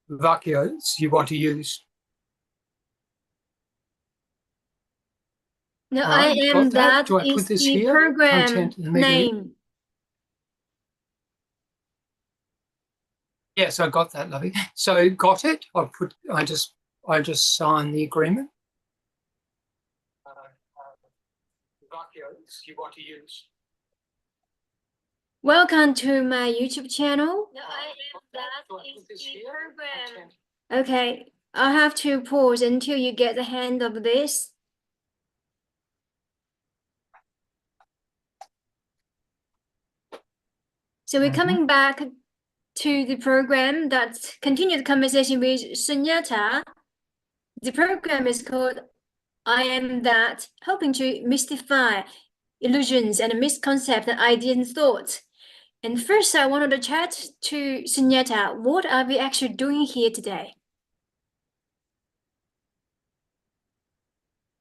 vacuums you want to use. No, All right, I you've am got that. that Do I is put this the here? program Content and media. name. Yes, I got that, lovey. So got it. I just signed the agreement. Vacuums you want to use. Welcome to my YouTube channel. No, I am that is the program. Okay, I'll have to pause until you get the hang of this. So we're coming back to the program that continued the conversation with Sunyata. The program is called I Am That, helping to mystify illusions and misconceptions and ideas and thoughts. And first, I wanted to chat to Sunyata. What are we actually doing here today?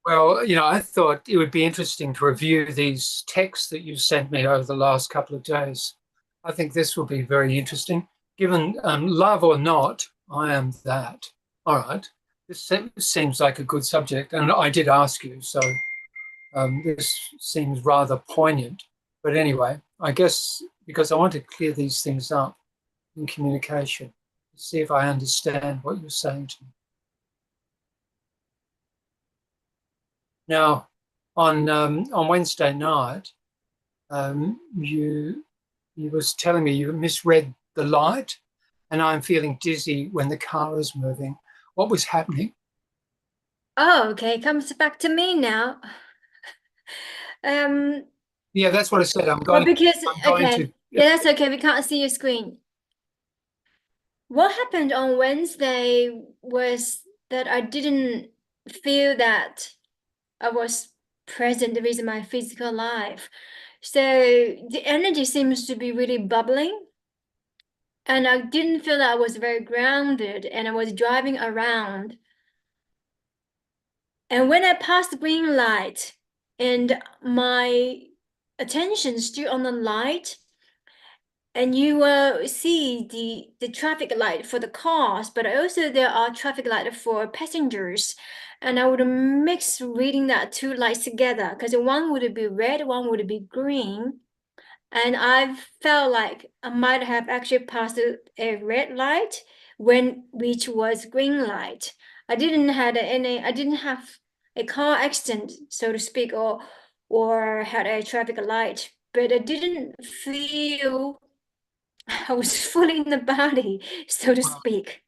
Well, I thought it would be interesting to review these texts that you've sent me over the last couple of days. I think this will be very interesting. Given love or not, I am that. All right. This seems like a good subject. And I did ask you, so this seems rather poignant. But anyway, I guess because I want to clear these things up in communication, see if I understand what you're saying to me. Now, on Wednesday night, you was telling me you misread the light, and I'm feeling dizzy when the car is moving. What was happening? Oh, okay. Comes back to me now. Yeah, that's what I said. I'm Well, going. because I'm going okay, to. yeah, that's okay. We can't see your screen. What happened on Wednesday was that I didn't feel that I was present with my physical life. So the energy seems to be really bubbling. And I didn't feel that I was very grounded and I was driving around. And when I passed the green light and my attention stood on the light, and you will see the traffic light for the cars, but also there are traffic light for passengers. And I would mix reading that two lights together because one would be red, one would be green. And I felt like I might have actually passed a red light which was green light. I didn't have a car accident, so to speak, or had a traffic light, but I didn't feel I was fully in the body, so to speak.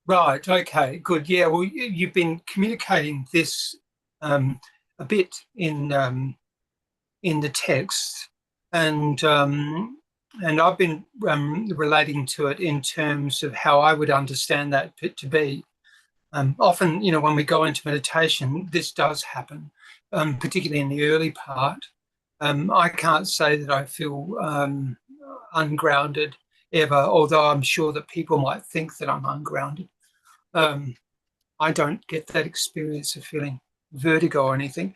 Right. Okay. Good. Yeah. Well, you've been communicating this a bit in the text, and I've been relating to it in terms of how I would understand that to be. Often, when we go into meditation, this does happen, particularly in the early part. I can't say that I feel ungrounded ever, although I'm sure that people might think that I'm ungrounded. I don't get that experience of feeling vertigo or anything.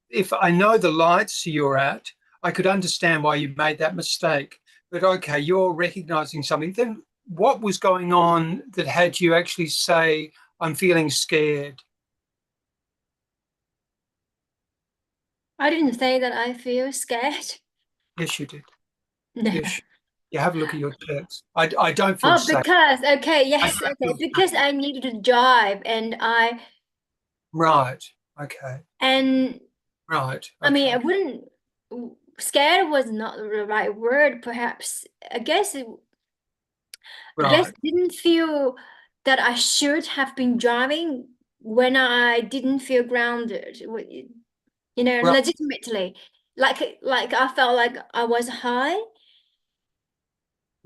If I know the lights you're at, I could understand why you made that mistake. But okay, you're recognizing something. Then what was going on that had you actually say, I'm feeling scared? I didn't say that I feel scared. Yes, you did. No. Yes. You have a look at your text. I don't feel Oh, safe. okay, I yes, don't okay, feel because safe. I needed to drive and Right. Okay. and Right. I mean, I Okay. wouldn't, scared was not the right word, perhaps. I guess Right. didn't feel that I should have been driving when I didn't feel grounded, Right. legitimately. Like I felt like I was high.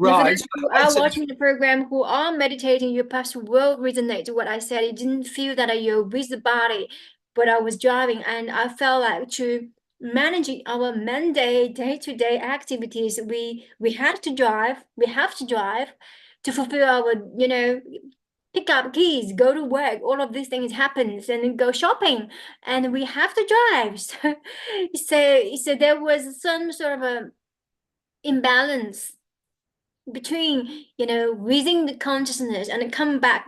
And for Right. those who are watching the program, who are meditating, you perhaps will resonate to what I said. It didn't feel that you're with the body, but I was driving, and I felt like to managing our mandate day-to-day activities, we had to drive, we have to drive to fulfill our, pick up keys, go to work, all of these things happens, and then go shopping, and we have to drive. So there was some sort of a imbalance between, within the consciousness and come back,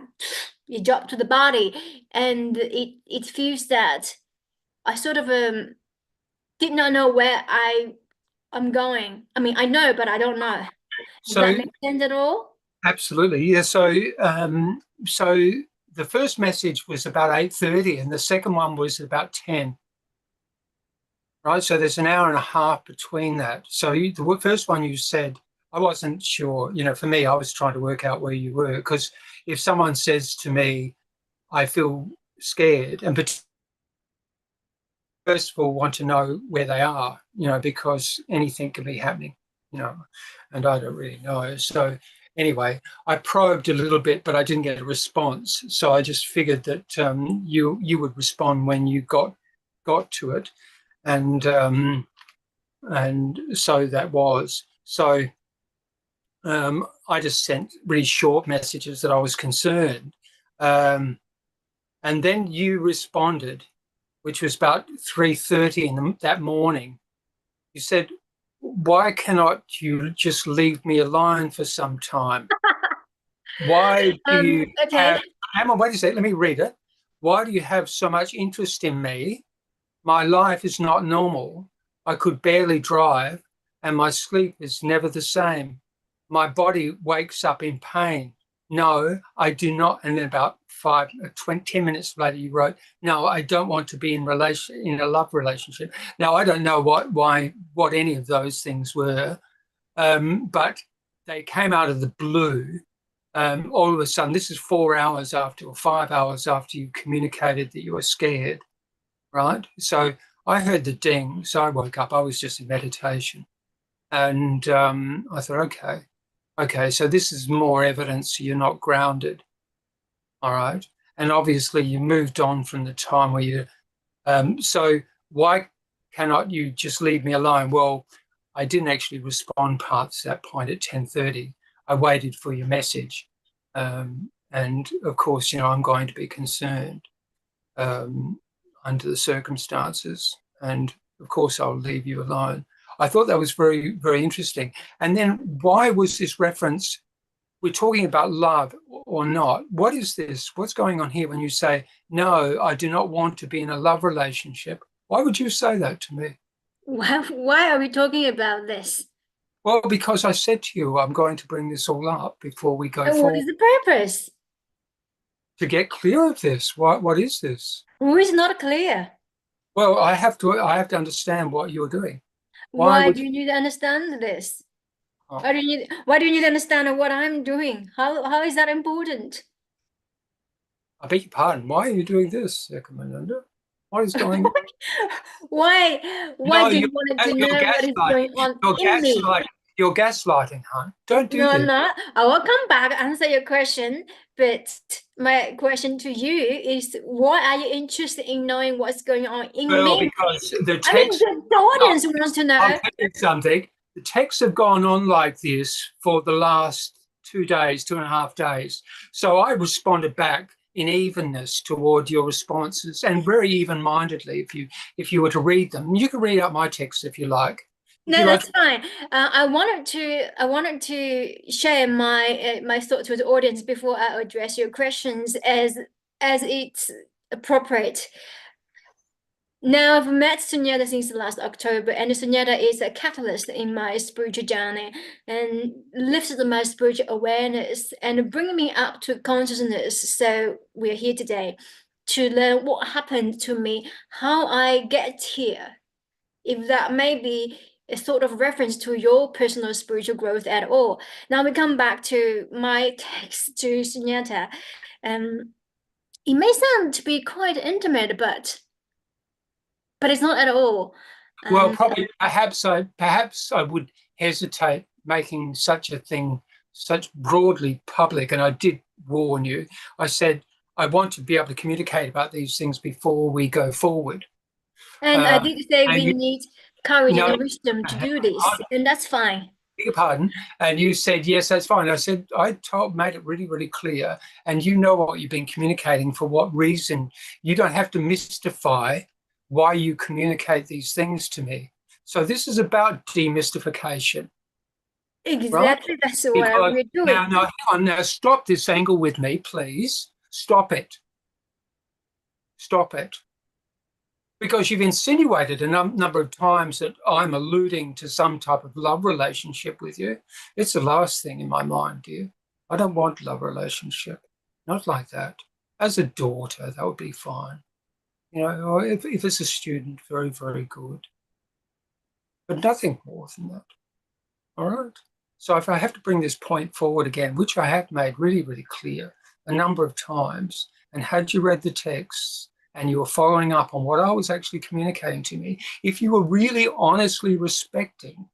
you drop to the body, and it feels that I sort of did not know where I'm going. I mean, I know, but I don't know. Does So that make sense at all? absolutely, yeah. So the first message was about 8:30, and the second one was about 10. Right, so there's an hour and a half between that. So the first one you said, I wasn't sure. For me, I was trying to work out where you were, because if someone says to me, I feel scared, and first of all want to know where they are, because anything can be happening, and I don't really know. So anyway, I probed a little bit, but I didn't get a response. So I just figured that you would respond when you got to it, and so that was so. I just sent really short messages that I was concerned, and then you responded, which was about 3:30 that morning. You said, "Why cannot you just leave me alone for some time? Why do you Okay. have?" Emma, wait a second. Let me read it. "Why do you have so much interest in me? My life is not normal. I could barely drive, and my sleep is never the same. My body wakes up in pain. No, I do not." And then about 10 minutes later, you wrote, "No, I don't want to be in a love relationship." Now, I don't know what any of those things were, but they came out of the blue. All of a sudden, this is 4 hours after, or 5 hours after you communicated that you were scared. Right? So I heard the ding. So I woke up. I was just in meditation. And I thought, okay, so this is more evidence you're not grounded. All right. And obviously you moved on from the time where you, so why cannot you just leave me alone? Well, I didn't actually respond past that point at 10:30. I waited for your message. And of course, I'm going to be concerned. Under the circumstances, and of course I'll leave you alone. I thought that was very, very interesting. And then why was this reference? We're talking about love or not. What is this? What's going on here when you say, "No, I do not want to be in a love relationship"? Why would you say that to me? Why are we talking about this? Well, because I said to you, I'm going to bring this all up before we go And what is forward the purpose? to get clear of this. What is this? Who is not clear? Well, I have to understand what you're doing. Why Why would do you need to understand this? oh, Why do you need to understand what I'm doing? How is that important? I beg your pardon. Why are you doing this, Ekomananda? What is going on? Why No, do you want to you're know what is gaslighting. going on You're in me? gaslighting. You're gaslighting, hon. Don't do No, this. no. I will come back answer your question, but my question to you is, why are you interested in knowing what's going on in Well, me? because the I mean, text, the audience wants to I'll know. tell you something. The texts have gone on like this for the last 2 days, 2.5 days. So I responded back in evenness toward your responses, and very even-mindedly. If you were to read them, you can read out my text if you like. Would No, you like that's fine. I wanted to share my thoughts with the audience before I address your questions as it's appropriate. Now, I've met Sunyata since last October, and Sunyata is a catalyst in my spiritual journey and lifted my spiritual awareness and bring me up to consciousness. So we're here today to learn what happened to me, how I get here, if that may be a sort of reference to your personal spiritual growth at all. Now we come back to my text to Sunyata. It may sound to be quite intimate, but it's not at all. Well, Um, probably, perhaps I would hesitate making such a thing such broadly public. And I did warn you. I said I want to be able to communicate about these things before we go forward. and I Uh, did say and we you need courage no, and wisdom to do this, and that's fine. beg your pardon. And you said yes, that's fine. I said made it really, really clear. And you know what you've been communicating for what reason. You don't have to mystify why you communicate these things to me. So this is about demystification. Exactly, that's what Because we're doing. now, hang on, now stop this angle with me, please. Stop it. Stop it. Because you've insinuated a number of times that I'm alluding to some type of love relationship with you. It's the last thing in my mind, dear. I don't want love relationship. Not like that. As a daughter, that would be fine. You know, or if it's a student, very, very good. But nothing more than that. All right. So if I have to bring this point forward again, which I have made really, really clear a number of times, and had you read the texts and you were following up on what I was actually communicating to me, if you were really honestly respecting,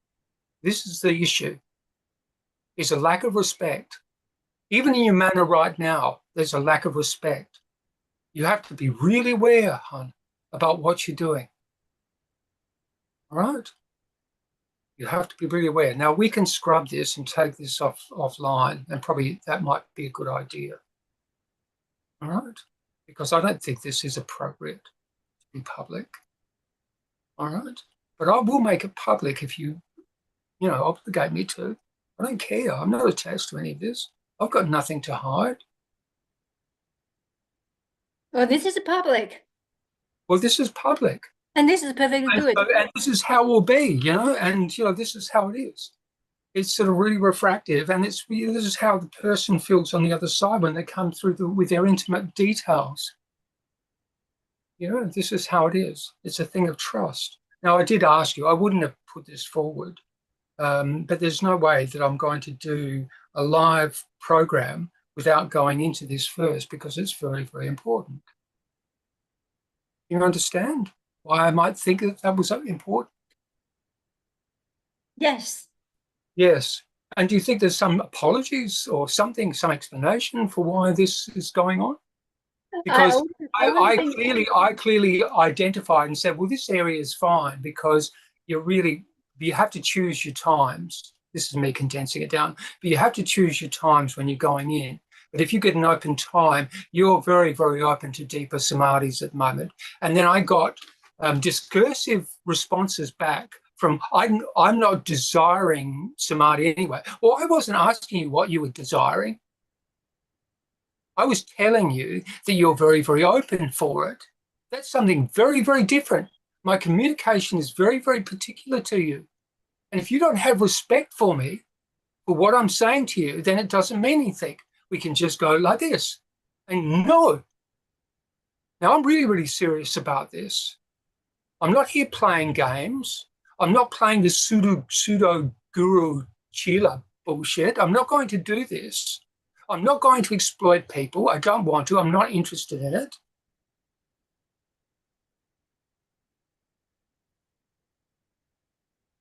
this is the issue, is a lack of respect. Even in your manner right now, there's a lack of respect. You have to be really aware, hon, about what you're doing. All right? You have to be really aware. Now, we can scrub this and take this offline, and probably that might be a good idea. All right? Because I don't think this is appropriate to be public. All right? But I will make it public if you obligate me to. I don't care. I'm not attached to any of this. I've got nothing to hide. Well, this is public. Well, this is public. And this is perfectly good. And this is how it will be, and, this is how it is. It's sort of really refractive, and this is how the person feels on the other side when they come through with their intimate details. This is how it is. It's a thing of trust. Now, I did ask you, I wouldn't have put this forward, but there's no way that I'm going to do a live program without going into this first, because it's very, very important. You understand why I might think that was important? Yes. Yes. And do you think there's some apologies or something, some explanation for why this is going on? Because I clearly identified and said, well, this area is fine, because you have to choose your times. This is me condensing it down, but you have to choose your times when you're going in. But if you get an open time, you're very, very open to deeper samadhis at the moment. And then I got discursive responses back from, I'm not desiring samadhi anyway. Well, I wasn't asking you what you were desiring. I was telling you that you're very, very open for it. That's something very, very different. My communication is very, very particular to you. And if you don't have respect for me, for what I'm saying to you, then it doesn't mean anything. We can just go like this. And no. Now, I'm really, really serious about this. I'm not here playing games. I'm not playing the pseudo guru chela bullshit. I'm not going to do this. I'm not going to exploit people. I don't want to. I'm not interested in it.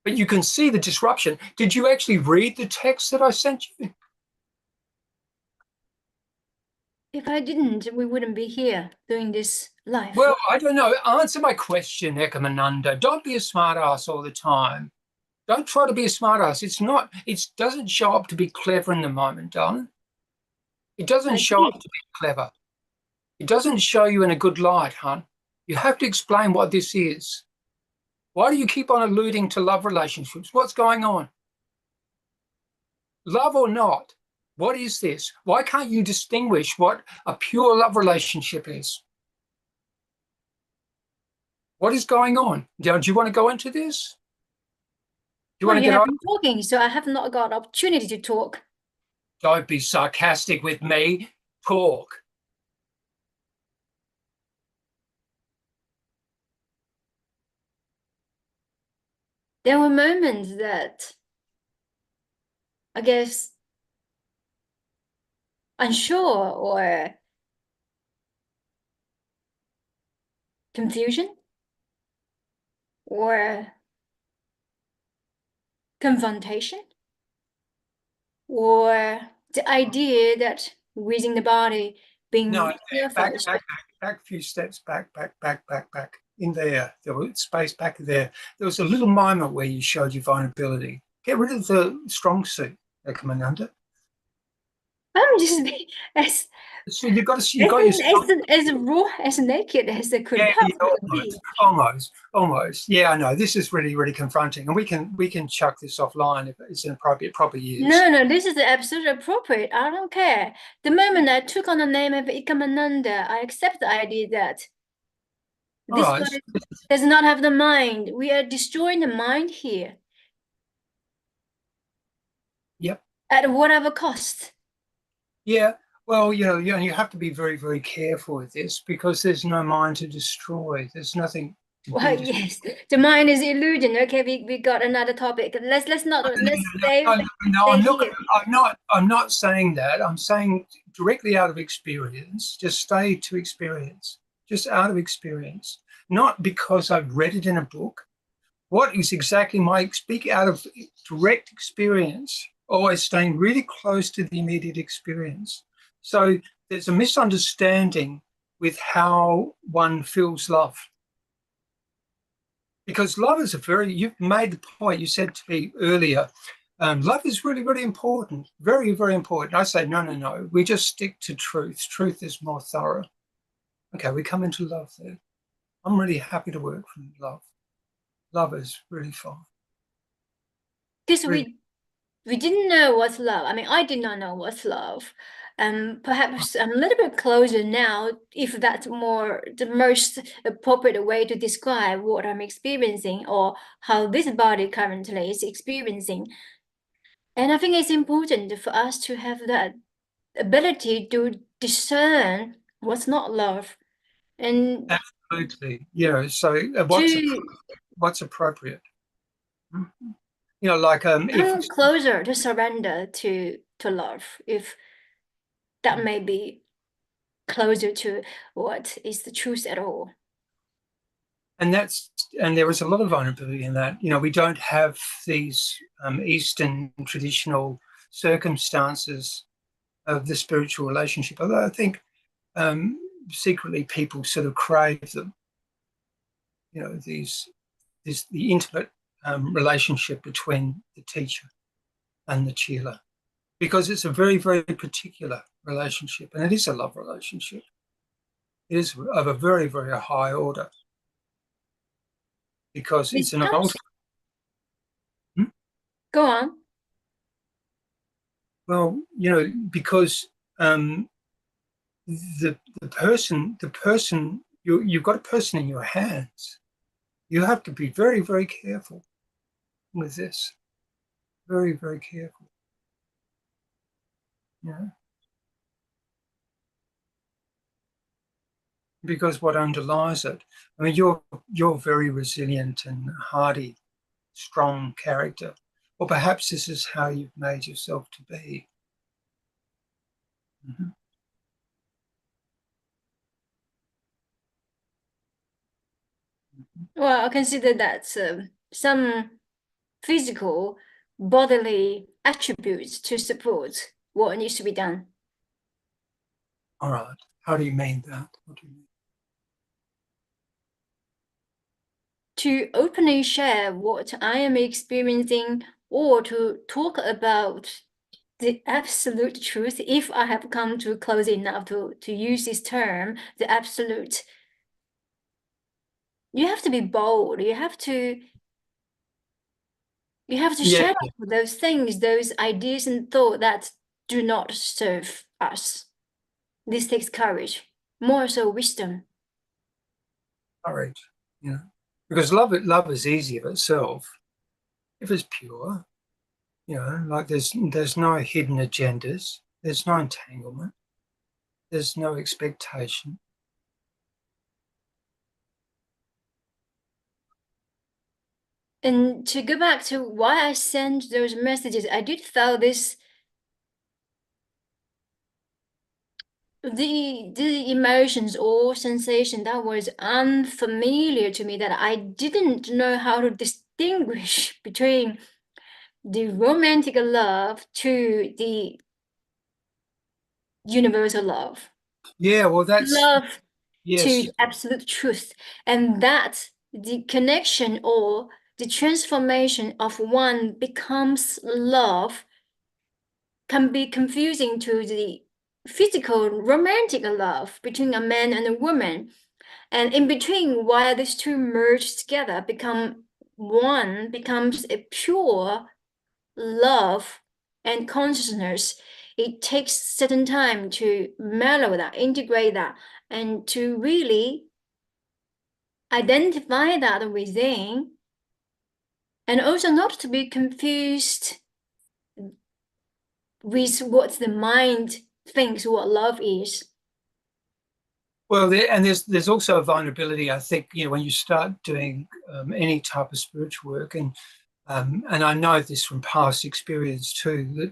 But you can see the disruption. Did you actually read the text that I sent you? If I didn't, we wouldn't be here doing this live. Well, I don't know. Answer my question, Ekomananda. Don't be a smartass all the time. Don't try to be a smartass. It doesn't show up to be clever in the moment, darling. It doesn't show up to be clever. It doesn't show you in a good light, hon. You have to explain what this is. Why do you keep on alluding to love relationships? What's going on? Love or not? What is this? Why can't you distinguish what a pure love relationship is? What is going on? Do you want to go into this? Do you want to you get have been talking, so I have not got opportunity to talk. Don't be sarcastic with me. Talk. There were moments that I guess unsure or confusion or confrontation or the idea that within the body being back a few steps, back. In there was space back there. There was a little moment where you showed your vulnerability. Get rid of the strong suit, Ekomananda. I'm I'm just being as So you've got yourself. as raw, as naked as it could Yeah, possibly almost, be. almost. Yeah, I know. This is really, really confronting, and we can chuck this offline if it's inappropriate. Probably is. No, no, this is absolutely appropriate. I don't care. The moment I took on the name of Ekomananda, I accept the idea that All this right. body does not have the mind. We are destroying the mind here Yep. at whatever cost. Yeah. Well, you have to be very, very careful with this because there's no mind to destroy. There's nothing to Well, be destroyed. yes, the mind is illusion. Okay, we got another topic. Let's stay No, stay here. I'm not saying that. I'm saying directly out of experience. Just stay to experience. Just out of experience. Not because I've read it in a book. What is exactly my speak out of direct experience, always staying really close to the immediate experience. So there's a misunderstanding with how one feels love. Because love is you've made the point, you said to me earlier, love is really, really important, very, very important. I say, no, no, no, we just stick to truth. Truth is more thorough. Okay, we come into love there. I'm really happy to work from love. Love is really fun. Because Really. we didn't know what's love. I mean, I did not know what's love. Perhaps I'm a little bit closer now, if that's more the most appropriate way to describe what I'm experiencing or how this body currently is experiencing. And I think it's important for us to have that ability to discern what's not love and Absolutely. Yeah. So to what's appropriate? Mhm. Like if come closer to surrender to love, if that may be closer to what is the truth at all. and there was a lot of vulnerability in that. We don't have these Eastern traditional circumstances of the spiritual relationship. Although I think secretly people sort of crave them. The intimate relationship between the teacher and the chela, because it's a very, very particular relationship, and it is a love relationship. It is of a very, very high order because It it's an comes, ultimate. Hmm? go on. Well, because you've got a person in your hands. You have to be very, very careful with this. Very, very careful. Yeah. Because what underlies it, I mean, you're very resilient and hardy, strong character, or perhaps this is how you've made yourself to be. Mhm. Well, I consider that some physical bodily attributes to support what needs to be done. All right. How do you mean that? What do you mean? To openly share what I am experiencing or to talk about the absolute truth, if I have come to close enough to use this term, the absolute. You have to be bold. You have to Yeah, share those things, those ideas and thought that do not serve us. This takes courage, more so wisdom. courage. Because love is easy of itself if it's pure. Like there's no hidden agendas. There's no entanglement. There's no expectation. And to go back to why I sent those messages, I did feel the emotions or sensation that was unfamiliar to me, that I didn't know how to distinguish between the romantic love to the universal love. Yeah, well, Love to yes. the absolute truth, and that the connection or the transformation of one becomes love can be confusing to the physical romantic love between a man and a woman, and in between, while these two merge together, become one, becomes a pure love and consciousness. It takes certain time to mellow that, integrate that, and to really identify that within, and also not to be confused with what the mind thinks what love is. Well, there's also a vulnerability, I think, when you start doing any type of spiritual work, and I know this from past experience too,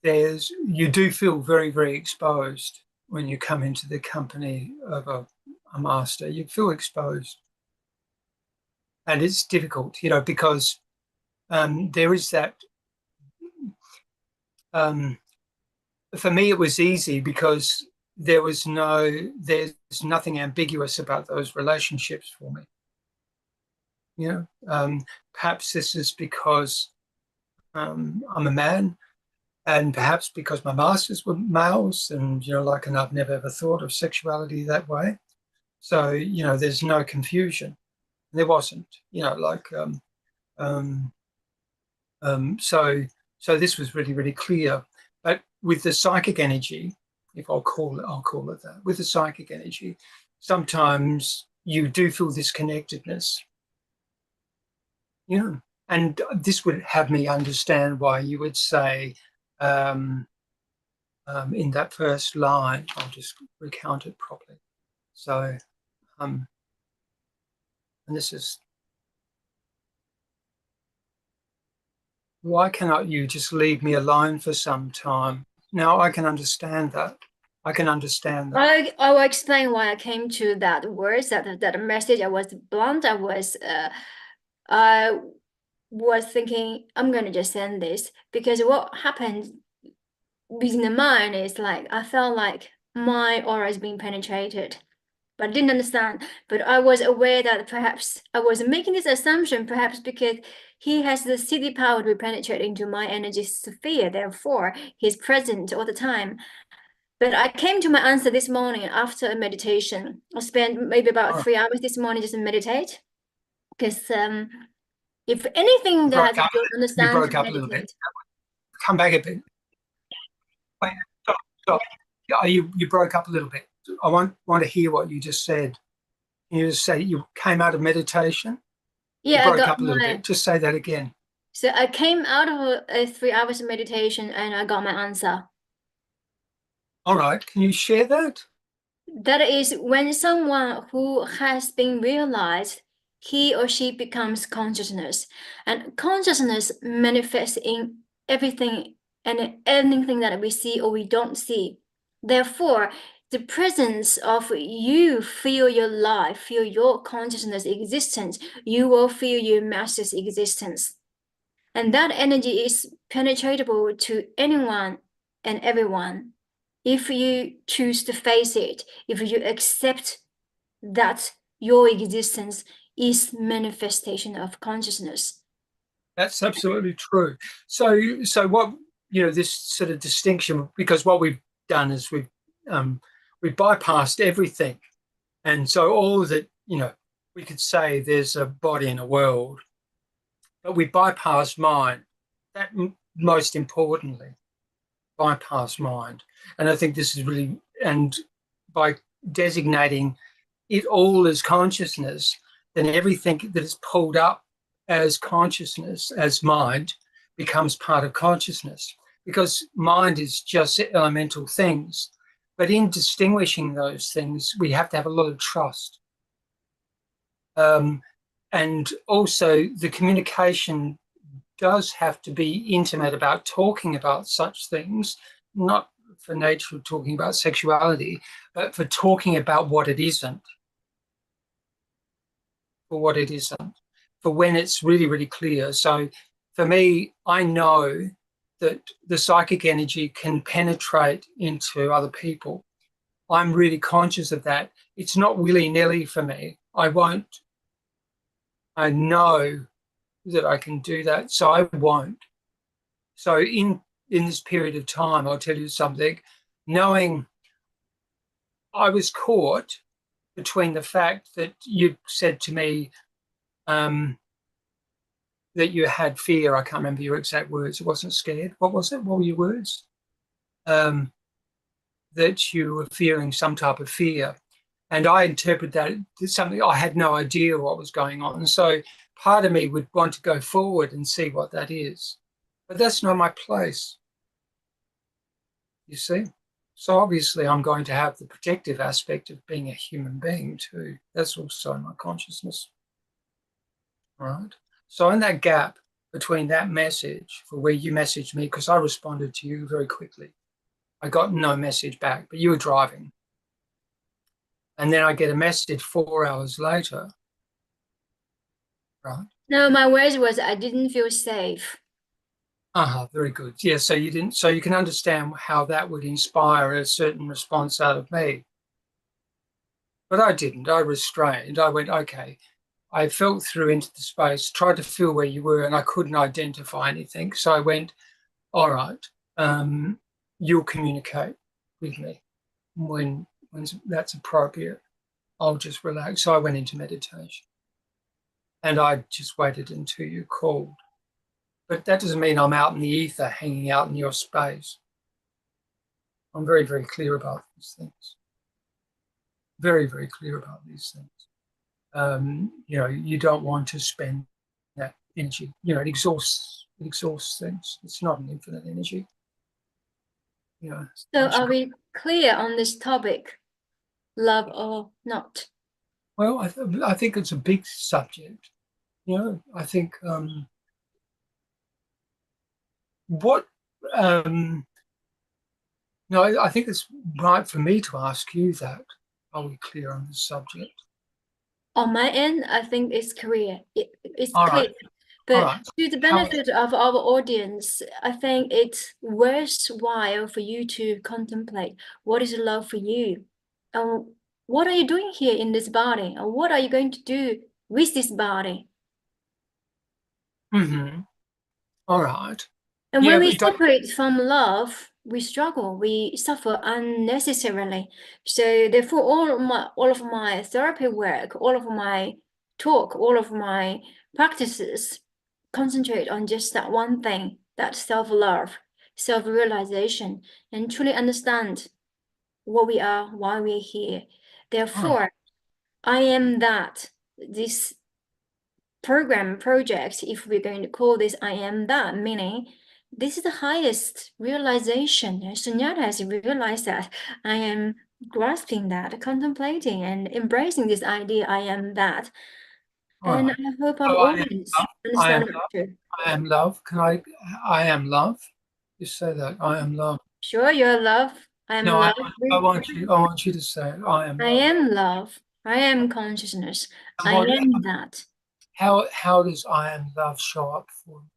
that you do feel very, very exposed when you come into the company of a master. You feel exposed, and it's difficult, because there is that. For me, it was easy because there's nothing ambiguous about those relationships for me. Perhaps this is because I'm a man, and perhaps because my masters were males, and and I've never ever thought of sexuality that way. So there's no confusion. There wasn't, so this was really, really clear. But with the psychic energy, if I'll call it that, with the psychic energy, sometimes you do feel this connectedness. And this would have me understand why you would say in that first line, I'll just recount it properly. So, and this is, why cannot you just leave me alone for some time? Now I can understand that. I I will explain why I came to that words, that message. I was blunt. I was thinking I'm gonna just send this, because what happened within the mind is like I felt like my aura is being penetrated, but I didn't understand. But I was aware that perhaps I was making this assumption, perhaps because he has the city power to penetrate into my energy sphere, therefore he's present all the time. But I came to my answer this morning after a meditation. I spent maybe about 3 hours this morning just to meditate, because if anything that you don't you understand, broke up a little bit. meditate. Come back a bit. Wait, stop. Yeah, you broke up a little bit. I want to hear what you just said. You just say you came out of meditation. You Yeah, I broke got up a little my. bit. Just say that again. So I came out of a 3 hours of meditation and I got my answer. All right. Can you share that? That is when someone who has been realized, he or she becomes consciousness, and consciousness manifests in everything and anything that we see or we don't see. Therefore, the presence of you feel your life, feel your consciousness existence, you will feel your master's existence. And that energy is penetratable to anyone and everyone. If you choose to face it, if you accept that your existence is manifestation of consciousness. That's absolutely true. So what, this sort of distinction, because what we've done is we've bypassed everything, and so all that, we could say there's a body in a world, but we bypass mind. That most importantly, bypass mind, and I think this is really, and by designating it all as consciousness, then everything that is pulled up as consciousness, as mind, becomes part of consciousness, because mind is just elemental things. But in distinguishing those things, we have to have a lot of trust. And also the communication does have to be intimate about talking about such things, not for nature of talking about sexuality, but for talking about what it isn't. For what it isn't, for when it's really, really clear. So for me, I know that the psychic energy can penetrate into other people. I'm really conscious of that. It's not willy-nilly for me. I know that I can do that, so I won't. So in in this period of time, I'll tell you something, knowing I was caught between the fact that you said to me that you had fear. I can't remember your exact words. It wasn't scared. What was it? What were your words? That you were fearing some type of fear. And I interpret that as something I had no idea what was going on. And so part of me would want to go forward and see what that is. But that's not my place, you see? So obviously I'm going to have the protective aspect of being a human being too. That's also my consciousness, right? So in that gap between that message for where you messaged me, because I responded to you very quickly, I got no message back, but you were driving. And then I get a message 4 hours later, right? No, my words was I didn't feel safe. Very good. Yeah, so you didn't, so you can understand how that would inspire a certain response out of me. But I didn't. I restrained. I went, okay. I felt through into the space, tried to feel where you were, and I couldn't identify anything. So I went, all right, you'll communicate with me when that's appropriate. I'll just relax. So I went into meditation. And I just waited until you called. But that doesn't mean I'm out in the ether, hanging out in your space. I'm very, very clear about these things. Very, very clear about these things. You don't want to spend that energy. It exhausts things. It's not an infinite energy. So are we clear on this topic, love or not? Well, I think it's a big subject. I think what no, I think it's right for me to ask you that. Are we clear on this subject? On my end, I think it's clear. It's All clear. right. But All right. to the benefit of our audience, I think it's worthwhile for you to contemplate what is love for you. And what are you doing here in this body? And what are you going to do with this body? Mm-hmm. All right. And Yeah, when but we you don't. separate from love, we struggle, we suffer unnecessarily. So therefore, all of my therapy work, all of my talk, all of my practices concentrate on just that one thing, that self-love, self-realization, and truly understand what we are, why we're here. All right. Therefore, I am that. This project, if we're going to call this I am that, meaning this is the highest realization. Sunyata has realized that I am grasping that, contemplating and embracing this idea I am that. All And right. I hope our So I am audience love. I am understand it love. too. I am love. I am love. Just say that. I am love. Sure, you're love. I am No, love. I want you. I want you to say it. I am I love. am love. I am consciousness. And I am that. how does I am love show up for you?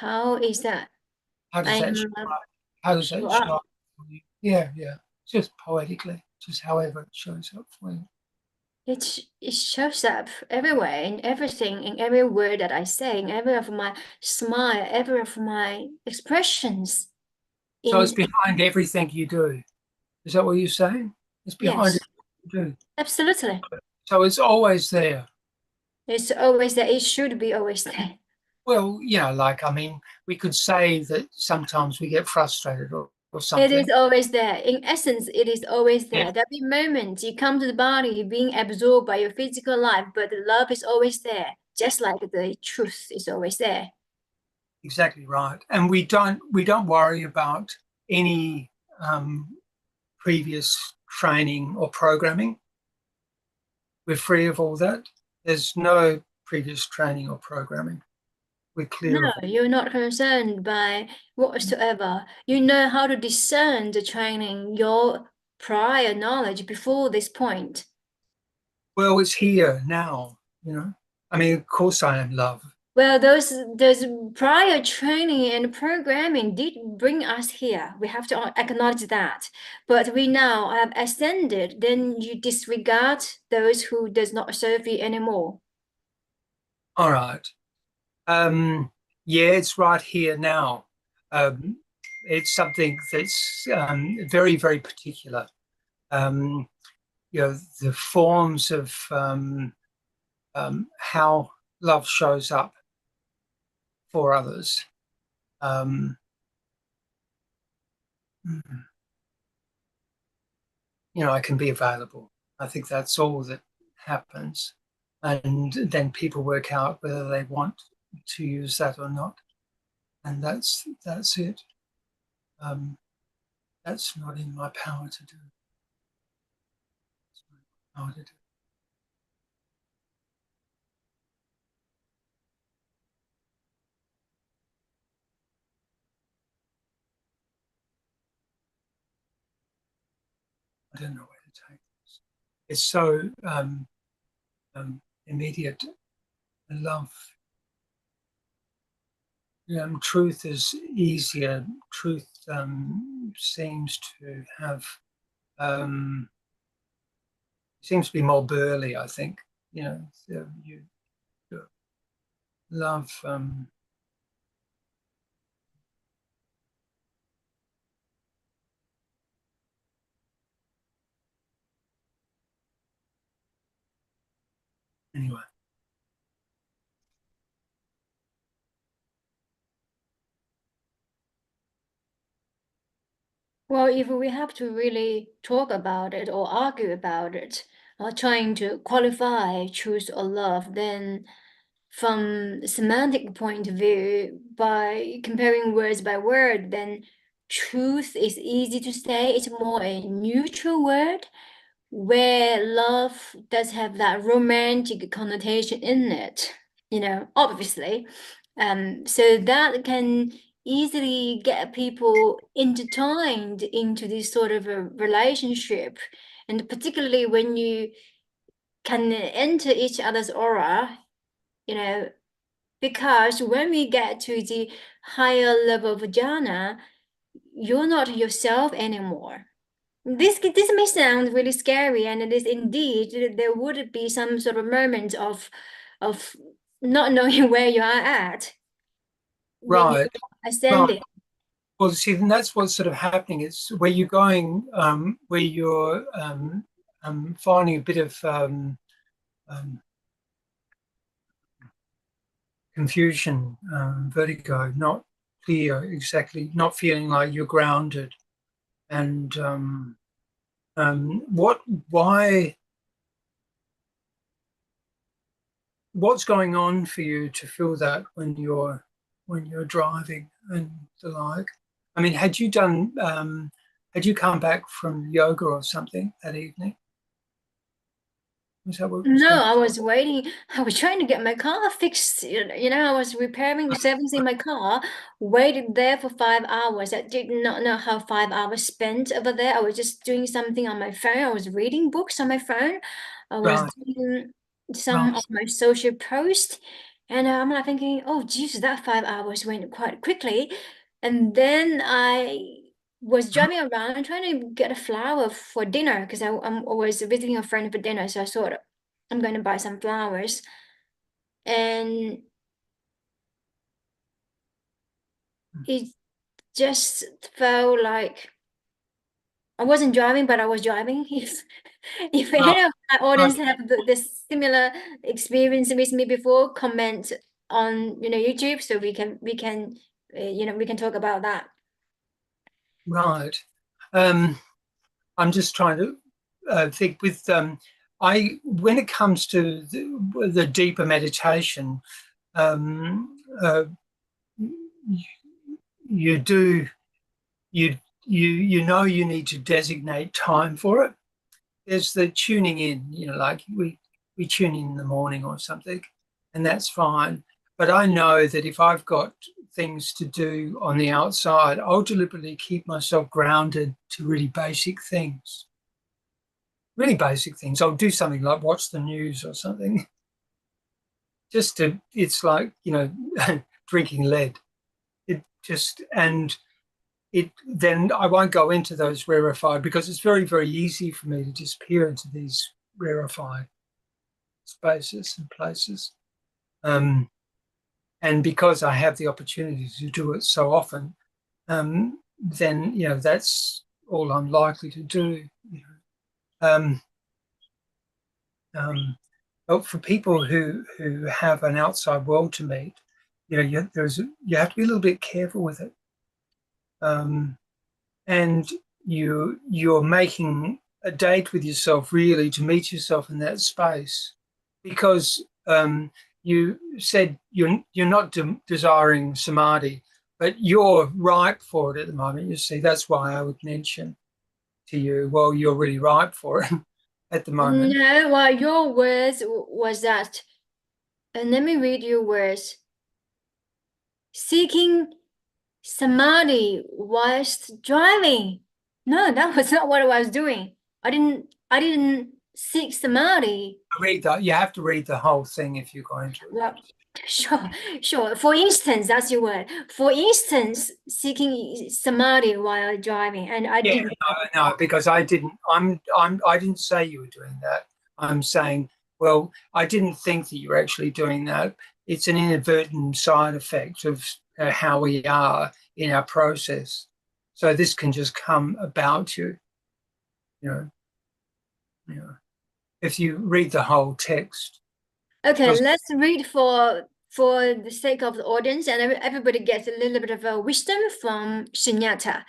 How is that? How I does that am show love up? How does show that show up. up for you? Yeah, yeah. Just poetically, just however it shows up for you. It shows up everywhere, in everything, in every word that I say, in every of my smile, every of my expressions. So it's In behind everything you do. Is that what you're saying? It's behind Yes, everything you do. absolutely. So it's always there. It's always there. It should be always there. Well, I mean, we could say that sometimes we get frustrated or It is something. always there. In essence, it is always Yeah, there. There'll be moments you come to the body being absorbed by your physical life, but the love is always there, just like the truth is always there. exactly right. And we don't worry about any um, previous training or programming. We're free of all that. There's no previous training or programming. We're No, clear of all. you're not concerned by whatsoever. You know how to discern the training, your prior knowledge before this point. Well, it's here now. I mean, of course I am love. Well, those prior training and programming did bring us here. We have to acknowledge that. But we now have ascended, then you disregard those who does not serve you anymore. All right. Yeah, it's right here now. it's something that's very, very particular. The forms of how love shows up for others. I can be available. I think that's all that happens. And then people work out whether they want to use that or not. And that's it. That's not in my power to do. It's not in my power to do. I don't know where to take this. It's so immediate. Love. Truth is easier. Truth seems to have seems to be more burly. I think you love. Anyway. Well, if we have to really talk about it or argue about it, or trying to qualify truth or love, then from semantic point of view, by comparing words by word, then truth is easy to say. It's more a neutral word, where love does have that romantic connotation in it, obviously. So that can easily get people intertwined into this sort of a relationship. And particularly when you can enter each other's aura, because when we get to the higher level of jhana, you're not yourself anymore. This may sound really scary, and it is indeed. There would be some sort of moment of not knowing where you are at when Right. you're ascending. Well, see, then that's what's sort of happening. It's where you're going, where you're finding a bit of confusion, vertigo, not clear exactly, not feeling like you're grounded. And what's going on for you to feel that when you're driving and the like? I mean, had you come back from yoga or something that evening? Was that what was No, going on? I was waiting. I was trying to get my car fixed. I was repairing, servicing my car, waited there for 5 hours. I did not know how 5 hours spent over there. I was just doing something on my phone. I was reading books on my phone. I was Right, doing some right, of my social posts. And I'm like thinking, oh, Jesus, that 5 hours went quite quickly. And then I was driving around trying to get a flower for dinner because I was visiting a friend for dinner. So I thought, I'm going to buy some flowers. And it just felt like I wasn't driving, but I was driving. If right, any of my right. audience have this similar experience with me before, comment on YouTube so we can talk about that. Right. I'm just trying to think with when it comes to the deeper meditation, you do you need to designate time for it. There's the tuning in, like we tune in the morning or something, and that's fine. But I know that if I've got things to do on the outside, I'll deliberately keep myself grounded to really basic things. Really basic things. I'll do something like watch the news or something. It's like, drinking lead. Then I won't go into those rarefied because it's very, very easy for me to disappear into these rarefied spaces and places. And because I have the opportunity to do it so often, then that's all I'm likely to do. Um, but for people who have an outside world to meet, you have to be a little bit careful with it, and you're making a date with yourself really to meet yourself in that space, because you said you're not desiring samadhi, but you're ripe for it at the moment. You see, that's why I would mention to you, well, you're really ripe for it at the moment. No, well, your words was that, and let me read your words. Seeking samadhi whilst driving. No, that was not what I was doing. I didn't seek samadhi. Read that. You have to read the whole thing if you're going to. Well, sure. For instance, that's your word. For instance, seeking samadhi while driving, and I Yeah, didn't. no, because I didn't. I didn't say you were doing that. I'm saying, well, I didn't think that you were actually doing that. It's an inadvertent side effect of how we are in our process. So this can just come about you, you know, if you read the whole text. Okay, Because let's read for the sake of the audience, and everybody gets a little bit of a wisdom from sunyata.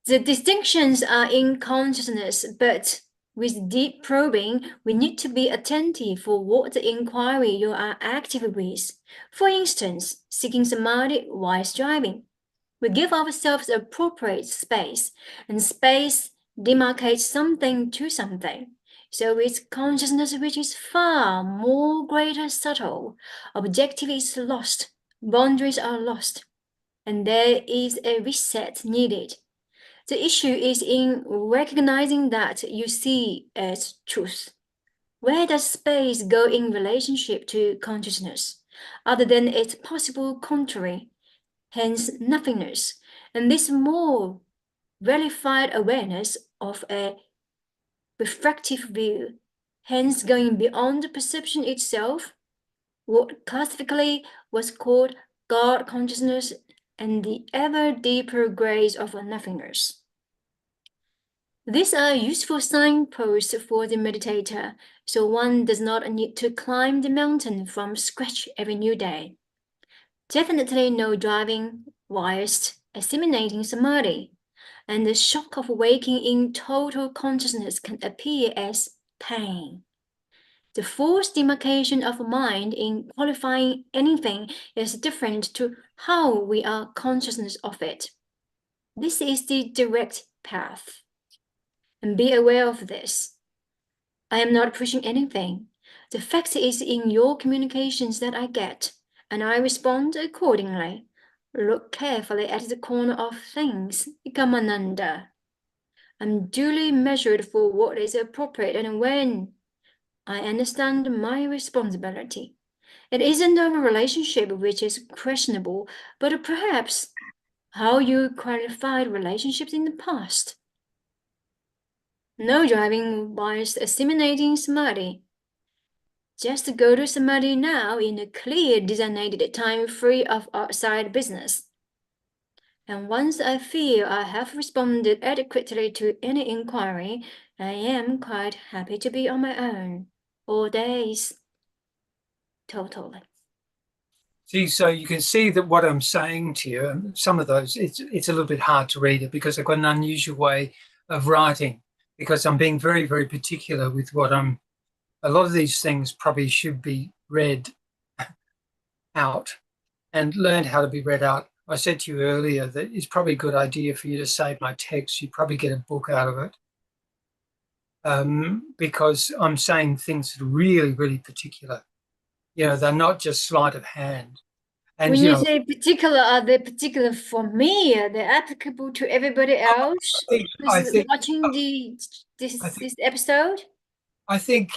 The distinctions are in consciousness, but with deep probing, we need to be attentive for what the inquiry you are active with. For instance, seeking samadhi while striving. We give ourselves appropriate space, and space demarcates something to something. So it's consciousness which is far more greater subtle. Objective is lost, boundaries are lost, and there is a reset needed. The issue is in recognizing that you see as truth. Where does space go in relationship to consciousness, other than its possible contrary, hence nothingness? And this more verified awareness of a refractive view, hence going beyond the perception itself, what classically was called God consciousness and the ever deeper grace of nothingness. These are useful signposts for the meditator, so one does not need to climb the mountain from scratch every new day. Definitely no driving whilst assimilating samadhi, and the shock of waking in total consciousness can appear as pain. The forced demarcation of mind in qualifying anything is different to how we are consciousness of it. This is the direct path. And be aware of this. I am not pushing anything. The fact is in your communications that I get, and I respond accordingly. Look carefully at the corner of things, Ekomananda. I'm duly measured for what is appropriate and when. I understand my responsibility. It isn't our relationship which is questionable, but perhaps how you qualified relationships in the past. No driving whilst assimilating samadhi. Just go to samadhi now in a clear designated time free of outside business. And once I feel I have responded adequately to any inquiry, I am quite happy to be on my own. All days. Totally. see, so you can see that what I'm saying to you, and some of those, it's a little bit hard to read it because I've got an unusual way of writing, because I'm being very, very particular with what I'm. A lot of these things probably should be read out and learned how to be read out. I said to you earlier that it's probably a good idea for you to save my text. You probably get a book out of it, because I'm saying things that are really, really particular. They're not just sleight of hand. And, When you say particular, are they particular for me? Are they applicable to everybody else I who's think, watching I think, this episode?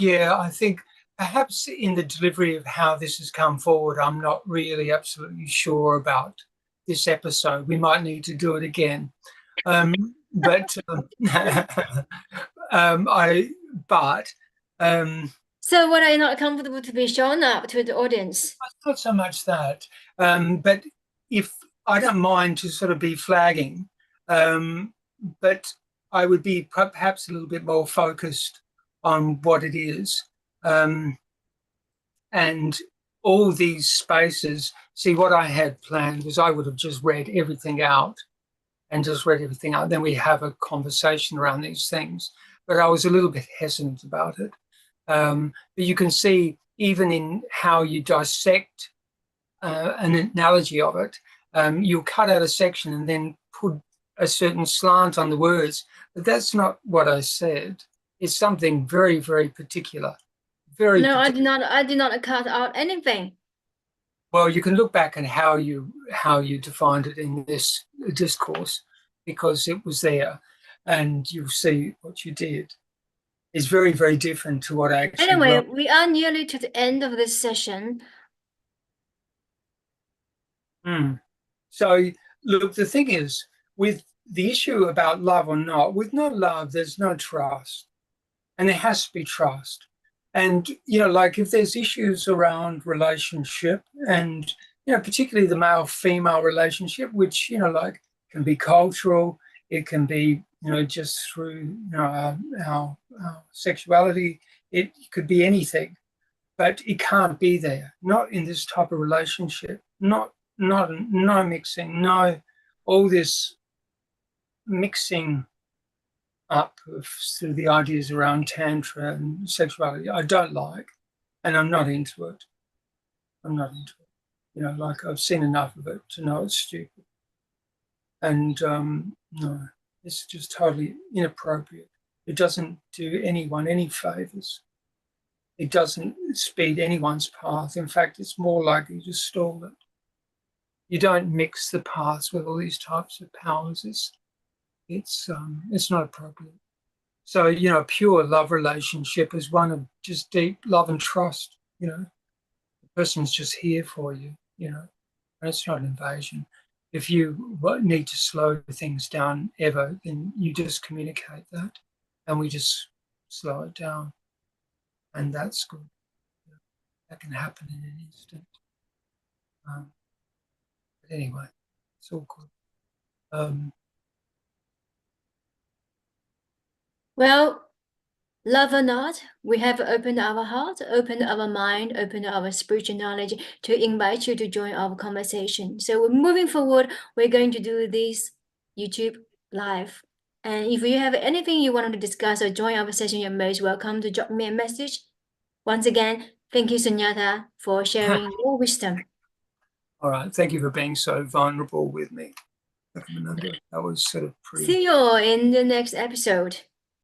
yeah, I think perhaps in the delivery of how this has come forward, I'm not really absolutely sure about this episode. We might need to do it again. Um, but I, but So what are you not comfortable to be shown up to the audience? not so much that. But if I don't mind to sort of be flagging, but I would be perhaps a little bit more focused on what it is. And all these spaces, see, what I had planned was I would have just read everything out and just read everything out. Then we have a conversation around these things. But I was a little bit hesitant about it. But you can see even in how you dissect an analogy of it, you'll cut out a section and then put a certain slant on the words. But that's not what I said. It's something very, very particular. Very No, particular. I did not cut out anything. Well, you can look back at how you defined it in this discourse, because it was there, and you'll see what you did. It's very, very different to what I actually Anyway, wrote. we are nearly to the end of this session. So, look, the thing is, with the issue about love or not, with no love, there's no trust, and there has to be trust. And, like if there's issues around relationship and, particularly the male-female relationship, which, like can be cultural, it can be, just through, our sexuality, it could be anything, but it can't be there, not in this type of relationship, no mixing, no, all this mixing up of sort of the ideas around tantra and sexuality I don't like, and I'm not into it. I'm not into it. Like I've seen enough of it to know it's stupid. And no, it's just totally inappropriate. It doesn't do anyone any favors. It doesn't speed anyone's path. In fact, it's more likely to stall it. You don't mix the paths with all these types of powers. It's not appropriate. So, a pure love relationship is one of just deep love and trust. The person's just here for you, and it's not an invasion. If you need to slow things down ever, then you just communicate that and we just slow it down. And that's good. That can happen in an instant. But anyway, it's all good. Well, love or not, we have opened our heart, opened our mind, opened our spiritual knowledge to invite you to join our conversation. So moving forward, we're going to do this YouTube live. And if you have anything you want to discuss or join our session, you're most welcome to drop me a message. Once again, thank you, Sunyata, for sharing your wisdom. All right. Thank you for being so vulnerable with me, Ekomananda. That was sort of pretty. See you in the next episode.